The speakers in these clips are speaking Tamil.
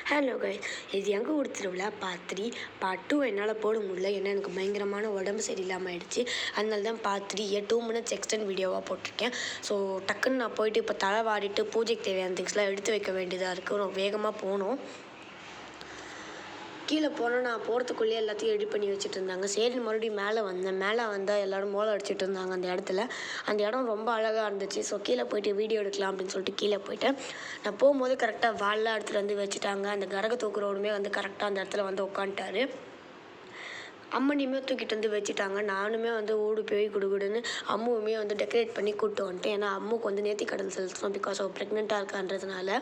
ஹலோ கைஸ், இது எங்கள் ஊர் திருவிழா பார்ட் 3. பார்ட் 2 என்னால் போட முடியல, ஏன்னா எனக்கு பயங்கரமான உடம்பு சரியில்லாமல் ஆயிடுச்சு. அதனால தான் பார்ட் 3 2 மினிட்ஸ் எக்ஸ்டெண்ட் வீடியோவாக போட்டிருக்கேன். ஸோ டக்குன்னு நான் போயிட்டு இப்போ தலை வாரிட்டு பூஜைக்கு தேவையான திங்ஸ்லாம் எடுத்து வைக்க வேண்டியதாக இருக்குது. ரொம்ப வேகமாக போகணும். கீழே போனால் நான் போகிறதுக்குள்ளேயே எல்லாத்தையும் ரெடி பண்ணி வச்சுட்டு இருந்தாங்க. சரி மறுபடியும் மேலே வந்தால் எல்லோரும் மோளம் அடிச்சிட்டு இருந்தாங்க அந்த இடத்துல. அந்த இடம் ரொம்ப அழகாக இருந்துச்சு. ஸோ கீழே போயிட்டு வீடியோ எடுக்கலாம் அப்படின்னு சொல்லிட்டு கீழே போயிட்டேன். நான் போகும்போது கரெக்டாக வால்லாம் எடுத்துகிட்டு வந்து வச்சுட்டாங்க. அந்த கரக தூக்குறவனுமே வந்து கரெக்டாக அந்த இடத்துல வந்து உட்காந்துட்டாரு. அம்மனையுமே தூக்கிட்டு வந்து வச்சுட்டாங்க. நானுமே வந்து ஓடி போய் குடுகுடுன்னு அம்முவுமே வந்து டெக்கரேட் பண்ணி கூப்பிட்டு வந்துட்டேன். ஏன்னா அம்முக்கு வந்து நேர்த்தி கடன் செலுத்தணும், பிகாஸ் அவள் ப்ரெக்னெண்ட்டாக இருக்கான்றதுனால.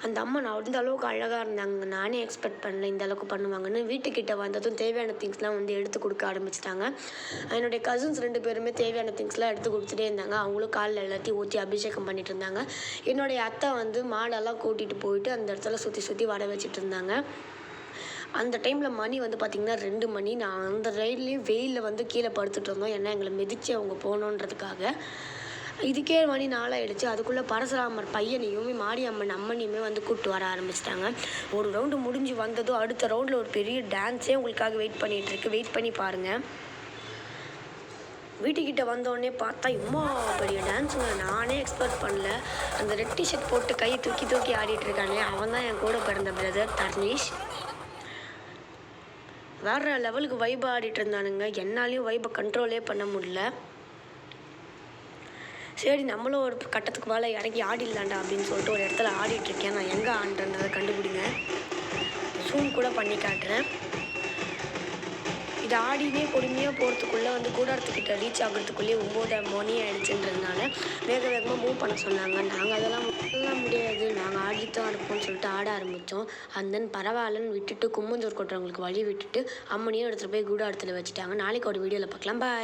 அந்த அம்மா நான் அந்த அளவுக்கு அழகாக இருந்தாங்க. நானே எக்ஸ்பெக்ட் பண்ணல இந்த அளவுக்கு பண்ணுவாங்கன்னு. வீட்டுக்கிட்ட வந்ததும் தேவையான திங்ஸ்லாம் வந்து எடுத்து கொடுக்க ஆரம்பிச்சிட்டாங்க. என்னுடைய கசின்ஸ் 2 பேருமே தேவையான திங்ஸ்லாம் எடுத்து கொடுத்துட்டே இருந்தாங்க. அவங்களும் காலில் எல்லாத்தையும் ஊற்றி அபிஷேகம் பண்ணிகிட்டு இருந்தாங்க. என்னுடைய அத்தை வந்து மாடெல்லாம் கூட்டிகிட்டு போயிட்டு அந்த இடத்துல சுற்றி வர வச்சுட்டு இருந்தாங்க. அந்த டைமில் மணி வந்து பார்த்திங்கன்னா 2 மணி. நான் அந்த ரைட்லேயும் வெயிலில் வந்து கீழே படுத்துட்டு இருந்தோம். ஏன்னா எங்களை மிதித்து அவங்க போகணுன்றதுக்காக. இதுக்கே மணி 4 ஆகிடுச்சு. அதுக்குள்ளே பரசுராமர் பையனையும் மாரியம்மன் அம்மனையுமே வந்து கூப்பிட்டு வர ஆரம்பிச்சிட்டாங்க. ஒரு ரவுண்டு முடிஞ்சு வந்ததும் அடுத்த ரவுண்டில் ஒரு பெரிய டான்ஸே உங்களுக்காக வெயிட் பண்ணிகிட்ருக்கு. வெயிட் பண்ணி பாருங்கள். வீட்டுக்கிட்ட வந்தோடனே பார்த்தா இம்மா பெரிய டான்ஸுங்க. நானே எக்ஸ்பெக்ட் பண்ணல. அந்த ரெட் டிஷர்ட் போட்டு கையை தூக்கி ஆடிட்டு இருக்கானே, அவன் தான் என் கூட பிறந்த பிரதர் தர்னீஷ். வேறு லெவலுக்கு வைப் ஆடிட்டு இருந்தானுங்க. என்னாலையும் வைப்பை கண்ட்ரோலே பண்ண முடியல. சரி நம்மளும் ஒரு கட்டத்துக்கு மேலே இறங்கி ஆடிடலாண்டா அப்படின்னு சொல்லிட்டு ஒரு இடத்துல ஆடிட்டுருக்கேன். நான் எங்கே ஆடுறேன்றதை கண்டுபிடிங்க. ஜூம் கூட பண்ணி காட்டுறேன். இது ஆடினே பொறுமையாக போகிறதுக்குள்ளே வந்து கூடாரத்துக்கிட்ட ரீச் ஆகிறதுக்குள்ளேயே 9 மணி ஆகிடுச்சுன்றதுனால வேகமாக மூவ் பண்ண சொன்னாங்க. நாங்கள் அதெல்லாம் முடியாது, நாங்கள் ஆடித்தான் இருப்போம்னு சொல்லிட்டு ஆட ஆரம்பித்தோம். அந்த பரவாயில்லன்னு விட்டுட்டு கும்மஞ்சோர் கொட்டுறவங்களுக்கு வழி விட்டுட்டு அம்மனையும் எடுத்துகிட்டு போய் கூடாரத்தில் வச்சுட்டாங்க. நாளைக்கு ஒரு வீடியோவில் பார்க்கலாம். பாய்.